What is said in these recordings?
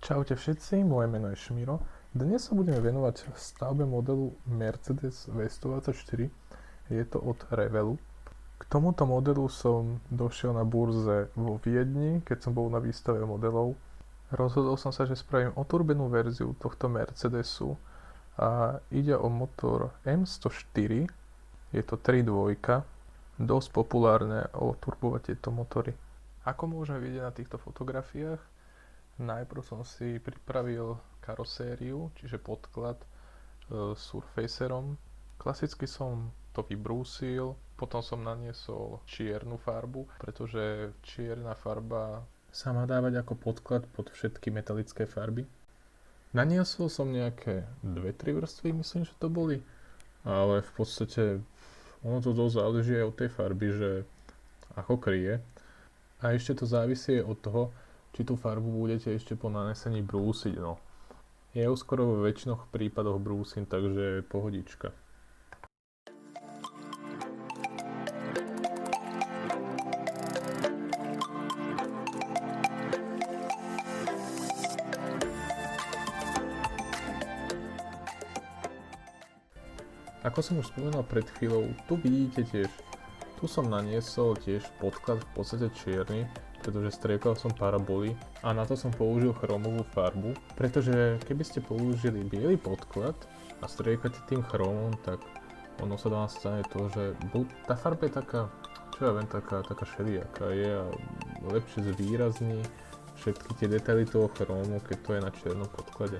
Čaute všetci, moje meno je Šmiro. Dnes sa budeme venovať stavbe modelu Mercedes V124. Je to od Revelu. K tomuto modelu som došiel na burze vo Viedni, keď som bol na výstave modelov. Rozhodol som sa, že spravím oturbenú verziu tohto Mercedesu a ide o motor M104. Je to 3.2. Dosť populárne oturbovať tieto motory. Ako môžeme vidieť na týchto fotografiách, najprv som si pripravil karosériu, čiže podklad surfacerom. Klasicky som to vybrúsil, potom som naniesol čiernu farbu, pretože čierna farba sa má dávať ako podklad pod všetky metalické farby. Naniesol som nejaké 2-3 vrstvy, myslím, že to boli, ale v podstate ono to dosť záleží aj od tej farby, že ako kryje. A ešte to závisí od toho, či tú farbu budete ešte po nanesení brúsiť, no. Ja ju skoro vo väčšinoch prípadoch brúsim, takže pohodička. Ako som už spomenul pred chvíľou, tu vidíte tiež, tu som naniesol tiež podklad v podstate čierny, pretože striekal som paraboly a na to som použil chromovú farbu, pretože keby ste použili biely podklad a striekate tým chromom, tak ono sa do nás stane to, že tá farba je taká, čo ja viem, taká šediaká je a lepšie zvýrazní všetky tie detaily toho chromu, keď to je na čiernom podklade.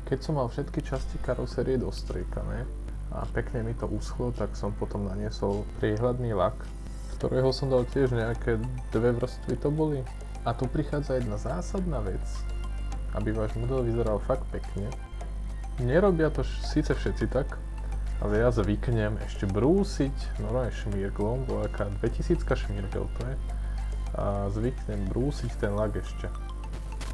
Keď som mal všetky časti karosérie dostriekané a pekne mi to uschlo, tak som potom naniesol priehľadný lak, ktorého som dal tiež nejaké 2 vrstvy to boli. A tu prichádza jedna zásadná vec, aby váš model vyzeral fakt pekne. Nerobia to síce všetci tak, ale ja zvyknem ešte brúsiť normálne šmírglom, voľaká 2000 šmírgel to je, a zvyknem brúsiť ten lak ešte.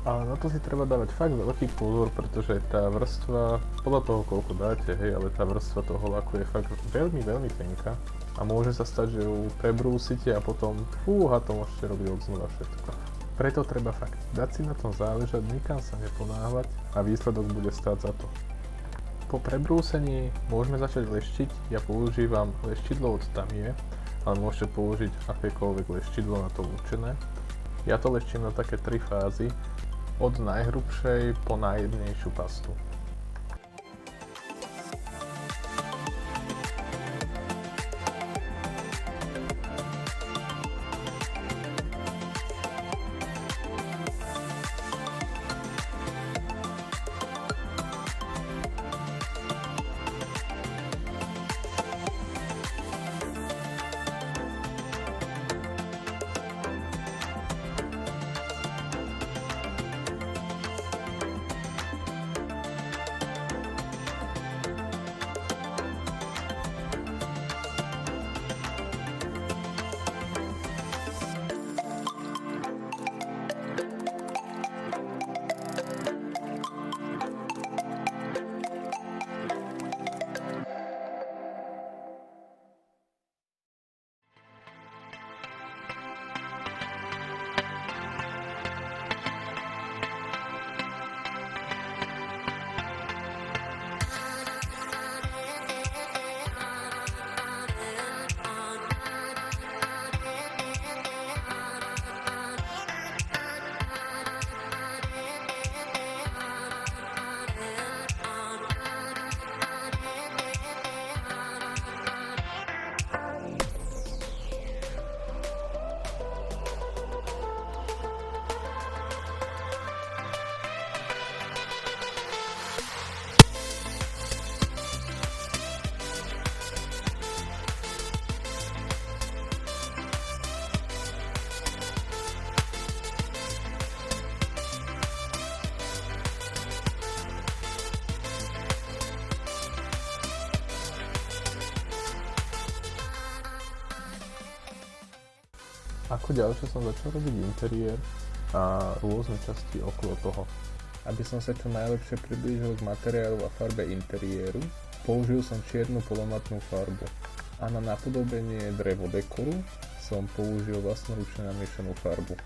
Ale na to si treba dávať fakt veľký pozor, pretože tá vrstva, podľa toho koľko dáte, hej, ale tá vrstva toho laku je fakt veľmi tenká a môže sa stať, že ju prebrúsite a potom fúha, to môžete robiť odznova všetko. Preto treba fakt dať si na tom záležať, nikam sa neponáhľať a výsledok bude stáť za to. Po prebrúsení môžeme začať leštiť, ja používam leštidlo od Tamiya, ale môžete použiť akékoľvek leštidlo na to určené. Ja to leštím na také 3 fázy, od najhrubšej po najjemnejšiu pastu. Ako ďalšie som začal robiť interiér a rôzne časti okolo toho. Aby som sa čo najlepšie priblížil k materiálu a farbe interiéru, použil som čiernu polomatnú farbu. A na napodobenie drevodekoru som použil vlastnoručne namiešanú farbu.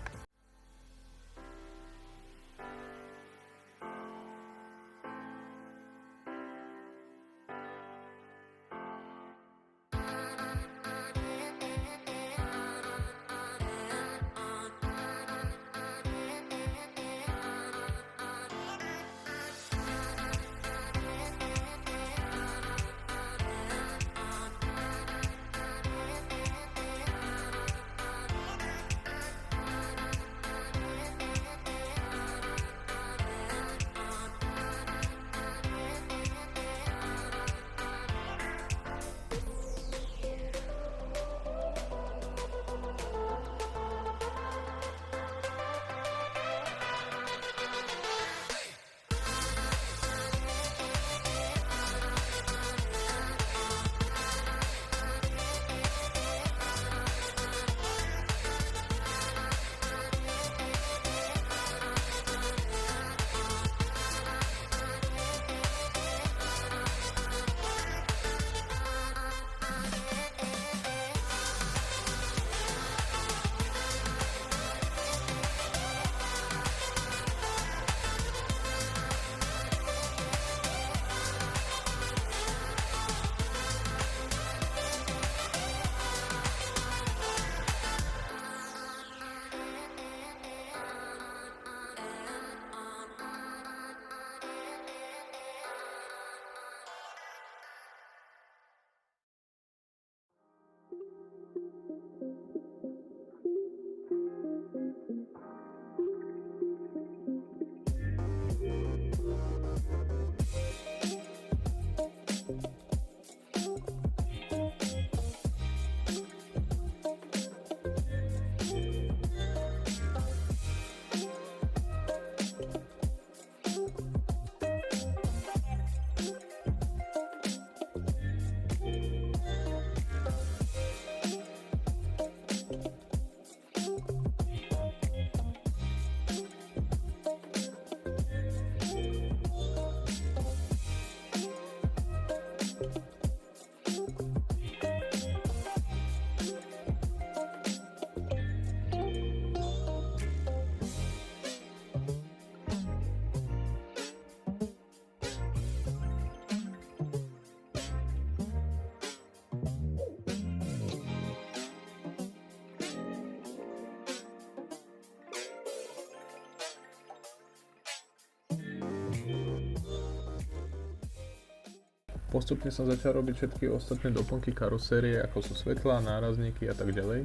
Postupne som začal robiť všetky ostatné doplnky karosérie, ako sú svetlá, nárazníky a tak ďalej.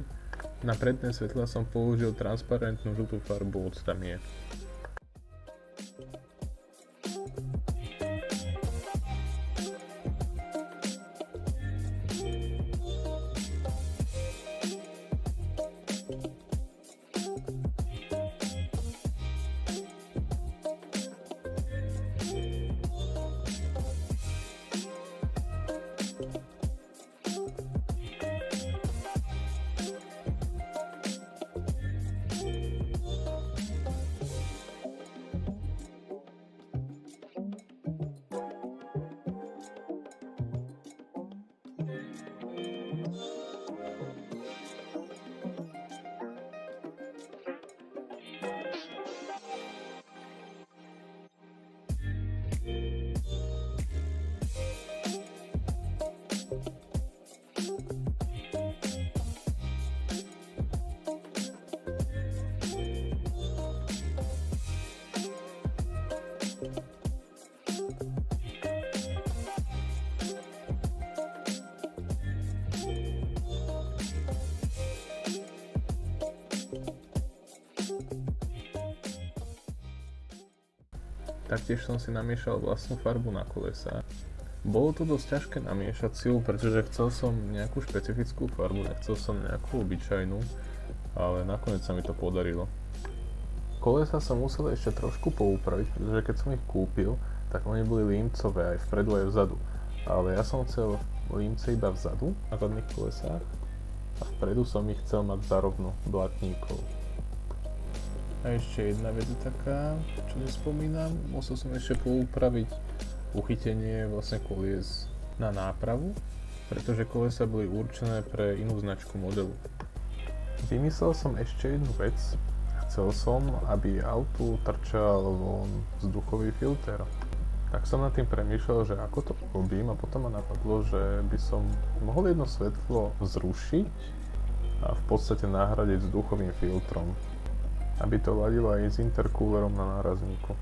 Na predné svetlá som použil transparentnú žltú farbu od Tamiya. Taktiež som si namiešal vlastnú farbu na kolesá. Bolo to dosť ťažké namiešať si ju, pretože chcel som nejakú špecifickú farbu, nechcel som nejakú obyčajnú, ale nakoniec sa mi to podarilo. Kolesa som musel ešte trošku poupraviť, pretože keď som ich kúpil, tak oni boli límcové aj vpredu aj vzadu. Ale ja som chcel límce iba vzadu, na zadných kolesách, a vpredu som ich chcel mať za rovno blatníkov. A ešte jedna vec taká, čo nespomínam, musel som ešte poupraviť uchytenie vlastne kolies na nápravu, pretože kolesa boli určené pre inú značku modelu. Vymyslel som ešte jednu vec. Chcel som, aby autu trčal von vzduchový filter. Tak som nad tým premýšľal, že ako to robím, a potom ma napadlo, že by som mohol jedno svetlo zrušiť a v podstate nahradiť vzduchovým filtrom, aby to ladilo aj s intercoolerom na nárazníku.